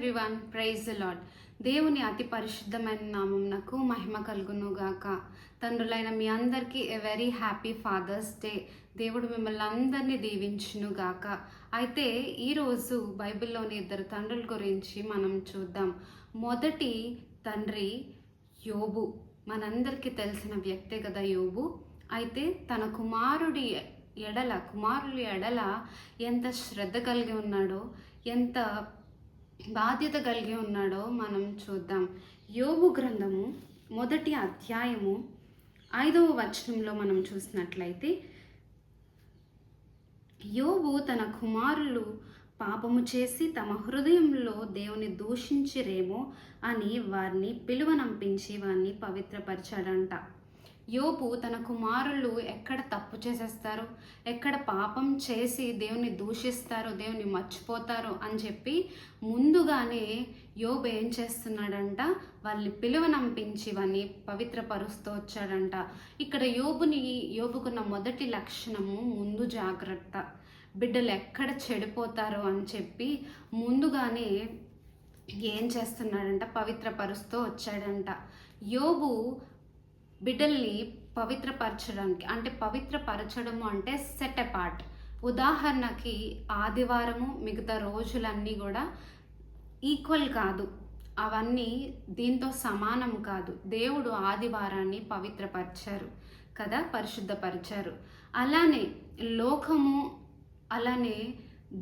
Everyone, praise the lord. దేవుని అతి పరిశుద్ధమైన నామమునకు మహిమ కలుగును గాక. తండ్రులైన మీ అందరికీ a very happy father's day. దేవుడు మిమ్మల్ని అందరినీ దీవించును గాక. అయితే ఈరోజు బైబిల్లోని ఇద్దరు తండ్రుల గురించి మనం చూద్దాం. మొదటి తండ్రి యోబు. మనందరికీ తెలిసిన వ్యక్తే కదా యోబు. అయితే తన కుమారుడి ఎడల ఎంత శ్రద్ధ కలిగి ఉన్నాడో, ఎంత బాధ్యత కలిగి ఉన్నాడో మనం చూద్దాం. యోబు గ్రంథము 1వ అధ్యాయము 5వ వచనంలో మనం చూసినట్లయితే, యోబు తన కుమారులు పాపము చేసి తమ హృదయంలో దేవుని దూషించిరేమో అని వారిని పిలువనంపించి వారిని పవిత్రపరిచాడంట. యోబు తన కుమారులు ఎక్కడ తప్పు చేసేస్తారో, ఎక్కడ పాపం చేసి దేవుని దూషిస్తారో, దేవుని మర్చిపోతారో అని చెప్పి ముందుగానే యోబు ఏం చేస్తున్నాడంట, వాళ్ళని పిలువనంపించి వారిని పవిత్రపరుస్తూ వచ్చాడంట. ఇక్కడ యోబుకున్న మొదటి లక్షణము ముందు జాగ్రత్త. బిడ్డలు ఎక్కడ చెడిపోతారో అని చెప్పి ముందుగానే ఏం చేస్తున్నాడంట, పవిత్రపరుస్తూ వచ్చాడంట. యోబు బిడ్డల్ని పవిత్రపరచడానికి, అంటే పవిత్రపరచడము అంటే సెట్ అపార్ట్. ఉదాహరణకి ఆదివారము మిగతా రోజులన్నీ కూడా ఈక్వల్ కాదు, అవన్నీ దీంతో సమానం కాదు. దేవుడు ఆదివారాన్ని పవిత్రపరిచారు కదా, పరిశుద్ధపరిచారు. అలానే లోకము, అలానే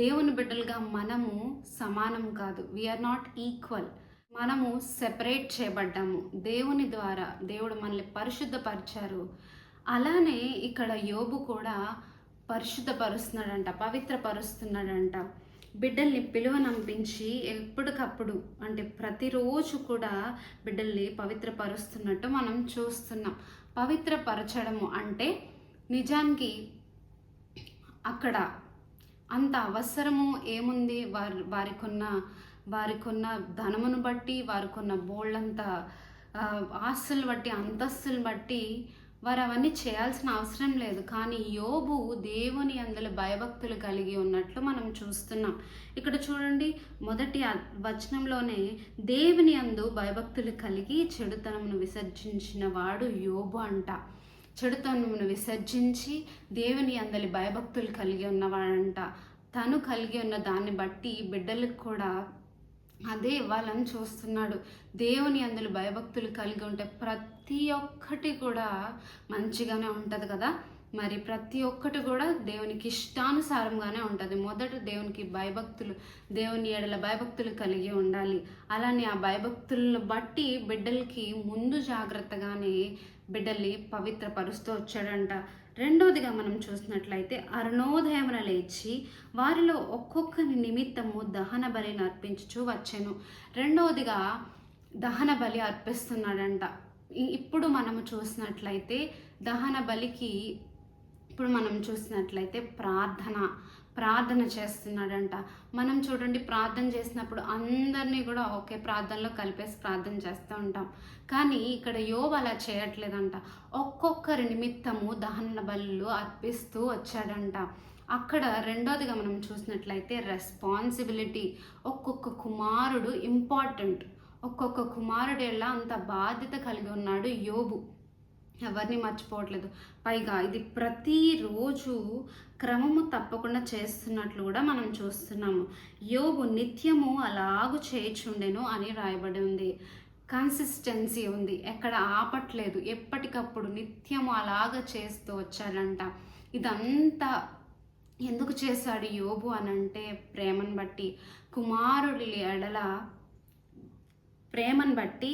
దేవుని బిడ్డలుగా మనము సమానం కాదు. We are not equal. మనము సెపరేట్ చేయబడ్డాము దేవుని ద్వారా. దేవుడు మనల్ని పరిశుద్ధపరిచారు. అలానే ఇక్కడ యోబు కూడా పరిశుద్ధపరుస్తున్నాడంట, పవిత్రపరుస్తున్నాడంట. బిడ్డల్ని పిలువనంపించి ఎప్పటికప్పుడు, అంటే ప్రతిరోజు కూడా బిడ్డల్ని పవిత్రపరుస్తున్నట్టు మనం చూస్తున్నాం. పవిత్రపరచడము అంటే నిజానికి అక్కడ అంత అవసరము ఏముంది? వారికున్న ధనమును బట్టి, వారికున్న బోళ్ళంత ఆస్తులు బట్టి, అంతస్తులు బట్టి వారు అవన్నీ చేయాల్సిన అవసరం లేదు. కానీ యోబు దేవుని అందులో భయభక్తులు కలిగి ఉన్నట్లు మనం చూస్తున్నాం. ఇక్కడ చూడండి, మొదటి వచనంలోనే దేవుని అందు భయభక్తులు కలిగి చెడుతనమును విసర్జించిన వాడు యోబు అంట. చెడుతనమును విసర్జించి దేవుని అందలి భయభక్తులు కలిగి ఉన్నవాడంట. తను కలిగి ఉన్న దాన్ని బట్టి బిడ్డలకు కూడా అదే ఇవ్వాలని చూస్తున్నాడు. దేవుని అందులో భయభక్తులు కలిగి ఉంటే ప్రతి ఒక్కటి కూడా మంచిగానే ఉంటుంది కదా. మరి ప్రతి ఒక్కటి కూడా దేవునికి ఇష్టానుసారంగానే ఉంటుంది. మొదట దేవుని ఎడల భయభక్తులు కలిగి ఉండాలి. అలానే ఆ భయభక్తులను బట్టి బిడ్డలకి ముందు జాగ్రత్తగానే బిడ్డల్ని పవిత్రపరుస్తూ వచ్చాడంట. రెండవదిగా మనం చూసినట్లయితే, అరుణోదయమున లేచి వారిలో ఒక్కొక్కరి నిమిత్తము దహన బలిని అర్పించుచూ వచ్చాను. రెండవదిగా దహన బలి అర్పిస్తున్నాడంట. ఇప్పుడు మనము చూసినట్లయితే దహన బలికి ప్రార్థన చేస్తున్నాడంట. మనం చూడండి, ప్రార్థన చేసినప్పుడు అందరినీ కూడా ఒకే ప్రార్థనలో కలిపేసి ప్రార్థన చేస్తూ ఉంటాం. కానీ ఇక్కడ యోబు అలా చేయట్లేదంట. ఒక్కొక్కరి నిమిత్తము దహన బలులు అర్పిస్తూ వచ్చాడంట. అక్కడ రెండోదిగా మనం చూసినట్లయితే రెస్పాన్సిబిలిటీ. ఒక్కొక్క కుమారుడు ఇంపార్టెంట్. ఒక్కొక్క కుమారుడు ఎలా అంత బాధ్యత కలిగి ఉన్నాడు యోబు. ఎవరిని మర్చిపోవట్లేదు. పైగా ఇది ప్రతిరోజు క్రమము తప్పకుండా చేస్తున్నట్లు కూడా మనం చూస్తున్నాము. యోబు నిత్యము అలాగు చేయుచుండెను అని రాయబడి ఉంది. కన్సిస్టెన్సీ ఉంది, ఎక్కడ ఆపట్లేదు. ఎప్పటికప్పుడు నిత్యము అలాగ చేస్తూ వచ్చాడంట. ఇదంతా ఎందుకు చేశాడు యోబు అనంటే, ప్రేమను బట్టి, కుమారుడి ఎడల ప్రేమను బట్టి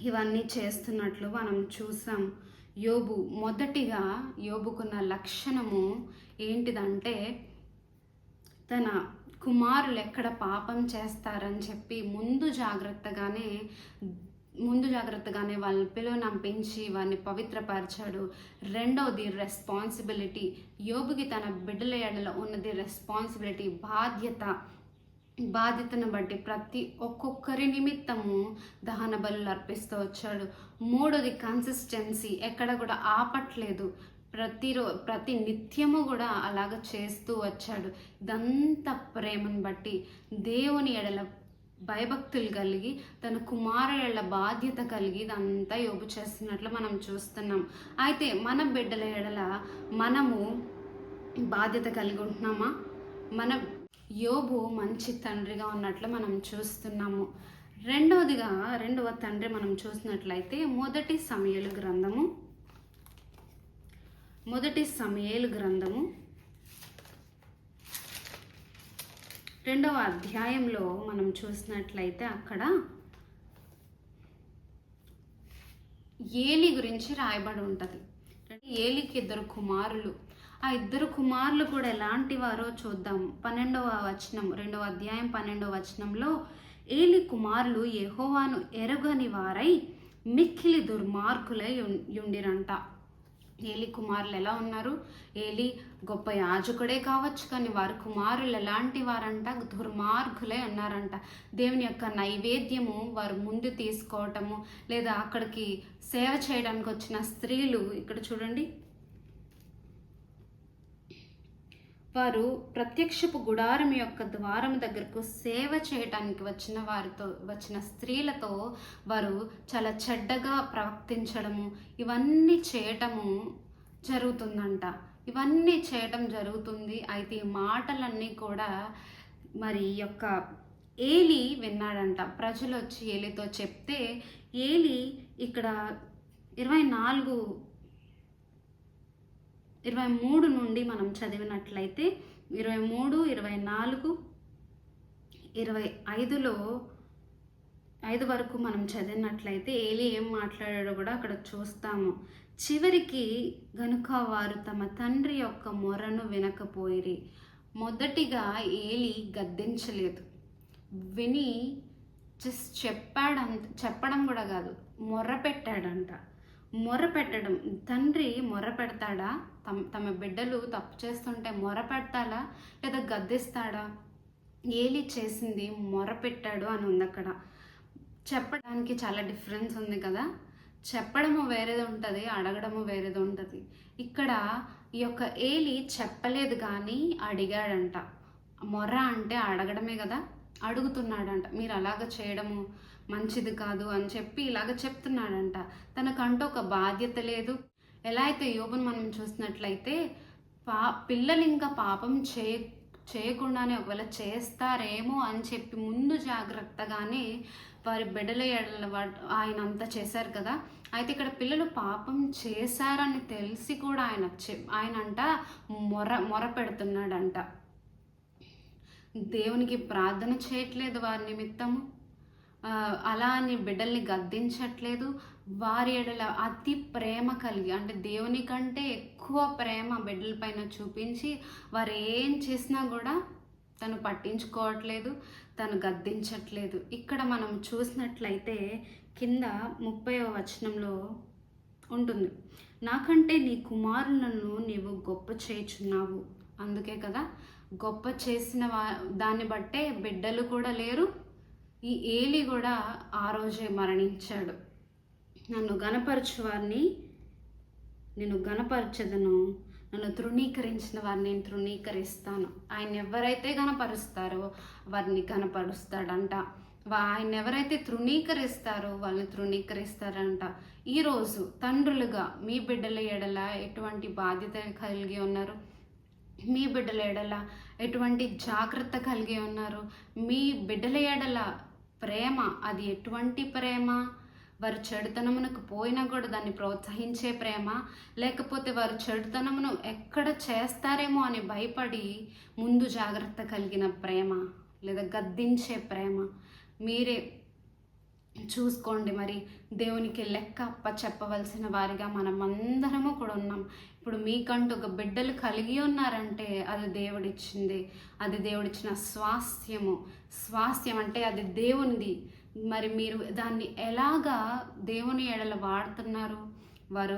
ఇవన్నీ చేస్తున్నట్లు మనం చూసాం. మొదటిగా యోబుకున్న లక్షణము ఏంటిదంటే, తన కుమారులు ఎక్కడ పాపం చేస్తారని చెప్పి ముందు జాగ్రత్తగానే వాళ్ళని పిలువనంపించి వారిని పవిత్రపరిచాడు. రెండవది రెస్పాన్సిబిలిటీ. యోబుకి తన బిడ్డల ఎడల ఉన్నది రెస్పాన్సిబిలిటీ, బాధ్యతను బట్టి ప్రతి ఒక్కొక్కరి నిమిత్తము దహన బలులు అర్పిస్తూ వచ్చాడు. మూడోది కన్సిస్టెన్సీ. ఎక్కడ కూడా ఆపట్లేదు. ప్రతి నిత్యము కూడా అలాగ చేస్తూ వచ్చాడు. ఇదంతా ప్రేమను బట్టి, దేవుని ఎడల భయభక్తులు కలిగి తన కుమారుల బాధ్యత కలిగి ఇదంతా యోబు చేస్తున్నట్లు మనం చూస్తున్నాం. అయితే మన బిడ్డల ఎడల మనము బాధ్యత కలిగి ఉంటున్నామా? మన యోబు మంచి తండ్రిగా ఉన్నట్లు మనం చూస్తున్నాము. రెండవ తండ్రి మనం చూసినట్లయితే మొదటి సమూయేలు గ్రంథము 2వ అధ్యాయంలో మనం చూసినట్లయితే అక్కడ ఏలి గురించి రాయబడి ఉంటుంది. ఏలికి 2 కుమారులు. ఆ 2 కుమారులు కూడా ఎలాంటి వారో చూద్దాం. 12వ వచనం, 2వ అధ్యాయం 12వ వచనంలో, ఏలి కుమారులు యెహోవాను ఎరుగని వారై మిక్కిలి దుర్మార్గులై ఉండిరంట. ఏలి కుమారులు ఎలా ఉన్నారు? ఏలి గొప్ప యాజకుడే కావచ్చు, కానీ వారి కుమారులు ఎలాంటి వారంట? దుర్మార్గులే ఉన్నారంట. దేవుని యొక్క నైవేద్యము వారు ముందు తీసుకోవటము, లేదా అక్కడికి సేవ చేయడానికి వచ్చిన స్త్రీలు, ఇక్కడ చూడండి, వారు ప్రత్యక్షపు గుడారం యొక్క ద్వారం దగ్గరకు సేవ చేయటానికి వచ్చిన స్త్రీలతో వారు చాలా చెడ్డగా ప్రవర్తించడము, ఇవన్నీ చేయటము జరుగుతుందంట. ఇవన్నీ చేయటం జరుగుతుంది. అయితే ఈ మాటలన్నీ కూడా మరి యొక్క ఏలి విన్నాడంట. ప్రజలు వచ్చి ఏలితో చెప్తే ఏలి ఇక్కడ 23 నుండి మనం చదివినట్లయితే 23, 24, 25లో 5 వరకు మనం చదివినట్లయితే ఏలి ఏం మాట్లాడాడో కూడా అక్కడ చూస్తాము. చివరికి గనుక వారు తమ తండ్రి యొక్క మొరను వినకపోయిరి. మొదటిగా ఏలి గద్దించలేదు, విని జస్ట్ చెప్పడం కూడా కాదు, మొర్ర పెట్టాడంట. మొర్ర పెట్టడం, తండ్రి మొర్ర పెడతాడా? తమ బిడ్డలు తప్పు చేస్తుంటే మొర్ర పెడతాడా లేదా గద్దిస్తాడా? ఏలి చేసింది మొర్ర పెట్టాడు అని ఉంది అక్కడ. చెప్పడానికి చాలా డిఫరెన్స్ ఉంది కదా. చెప్పడము వేరేది ఉంటుంది, అడగడము వేరేది ఉంటుంది. ఇక్కడ ఈ యొక్క ఏలి చెప్పలేదు కానీ అడిగాడంట. మొర్ర అంటే అడగడమే కదా, అడుగుతున్నాడంట. మీరు అలాగ చేయడము మంచిది కాదు అని చెప్పి ఇలాగ చెప్తున్నాడంట. తనకంటూ ఒక బాధ్యత లేదు. ఎలా అయితే యోబును మనం చూసినట్లయితే పిల్లలు ఇంకా పాపం చేయకుండానే ఒకవేళ చేస్తారేమో అని చెప్పి ముందు జాగ్రత్తగానే వారి బిడ్డల ఆయన అంతా చేశారు కదా. అయితే ఇక్కడ పిల్లలు పాపం చేశారని తెలిసి కూడా ఆయన అంట మొర పెడుతున్నాడంట. దేవునికి ప్రార్థన చేయట్లేదు వారి నిమిత్తము, అలా అని బిడ్డల్ని గద్దించట్లేదు. వారి ఎడల అతి ప్రేమ కలిగి, అంటే దేవుని కంటే ఎక్కువ ప్రేమ బిడ్డల పైన చూపించి వారు ఏం చేసినా కూడా తను పట్టించుకోవట్లేదు, తను గద్దించట్లేదు. ఇక్కడ మనం చూసినట్లయితే కింద 30వ వచనంలో ఉంటుంది, నాకంటే నీ కుమారులను నీవు గొప్ప చేయుచున్నావు. అందుకే కదా గొప్ప చేసిన దాన్ని బట్టే బిడ్డలు కూడా లేరు. ఈ ఏలి కూడా ఆ రోజే మరణించాడు. నన్ను గణపరచు వారిని నేను గణపరచదను, నన్ను తృణీకరించిన వారిని నేను తృణీకరిస్తాను. ఆయన ఎవరైతే గణపరుస్తారో వారిని గణపరుస్తాడంట. ఆయన ఎవరైతే తృణీకరిస్తారో వాళ్ళని తృణీకరిస్తారంట. ఈరోజు తండ్రులుగా మీ బిడ్డల ఎడల ఎటువంటి బాధ్యత కలిగి ఉన్నారు? మీ బిడ్డల ఎడల ఎటువంటి జాగ్రత్త కలిగి ఉన్నారు? మీ బిడ్డల ఎడల ప్రేమ అది ఎటువంటి ప్రేమ? వారు చెడుతనమునకు పోయినా కూడా దాన్ని ప్రోత్సహించే ప్రేమ, లేకపోతే వారు చెడుతనమును ఎక్కడ చేస్తారేమో అని భయపడి ముందు జాగ్రత్త కలిగిన ప్రేమ, లేదా గద్దించే ప్రేమ? మీరే చూసుకోండి. మరి దేవునికి లెక్క అప్పచెప్పవలసిన వారిగా మనమందరము కూడా ఉన్నాం. ఇప్పుడు మీకంటూ ఒక బిడ్డలు కలిగి ఉన్నారంటే అది దేవుడిచ్చింది, అది దేవుడిచ్చిన స్వాస్థ్యం అంటే అది దేవునిది. మరి మీరు దాన్ని ఎలాగా దేవుని ఎడల వాడుతున్నారు? వారు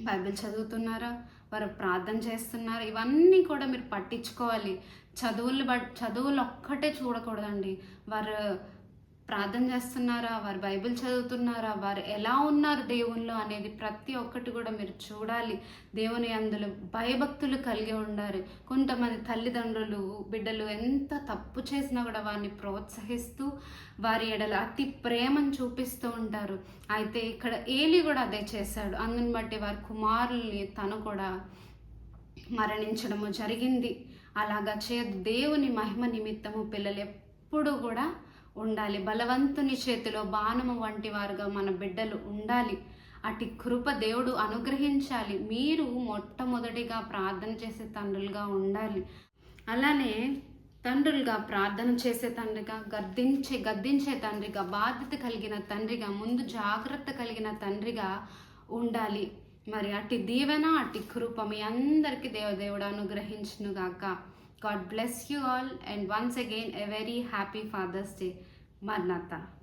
బైబిల్ చదువుతున్నారా? వారు ప్రార్థన చేస్తున్నారా? ఇవన్నీ కూడా మీరు పట్టించుకోవాలి. చదువులు ఒక్కటే చూడకూడదండి. వారు ప్రార్థన చేస్తున్నారా, వారు బైబిల్ చదువుతున్నారా, వారు ఎలా ఉన్నారు దేవునిలో అనేది ప్రతి ఒక్కటి కూడా మీరు చూడాలి. దేవుని అందులో భయభక్తులు కలిగి ఉండాలి. కొంతమంది తల్లిదండ్రులు బిడ్డలు ఎంత తప్పు చేసినా కూడా వారిని ప్రోత్సహిస్తూ వారి ఎడల అతి ప్రేమను చూపిస్తూ ఉంటారు. అయితే ఇక్కడ ఏలి కూడా అదే చేశాడు. అందుని బట్టి వారి కుమారుల్ని తను కూడా మరణించడము జరిగింది. అలాగా దేవుని మహిమ నిమిత్తము పిల్లలు ఎప్పుడు కూడా ఉండాలి. బలవంతుని చేతిలో బాణము వంటి వారుగా మన బిడ్డలు ఉండాలి. అటు కృప దేవుడు అనుగ్రహించాలి. మీరు మొట్టమొదటిగా ప్రార్థన చేసే తండ్రులుగా ఉండాలి. అలానే తండ్రులుగా ప్రార్థన చేసే తండ్రిగా, గద్దించే తండ్రిగా, బాధ్యత కలిగిన తండ్రిగా, ముందు జాగ్రత్త కలిగిన తండ్రిగా ఉండాలి. మరి అట్టి దీవెన, అట్టి కృప మీ అందరికీ దేవుడు అనుగ్రహించును గాక. God bless you all, and once again a very happy Father's Day. Maranatha.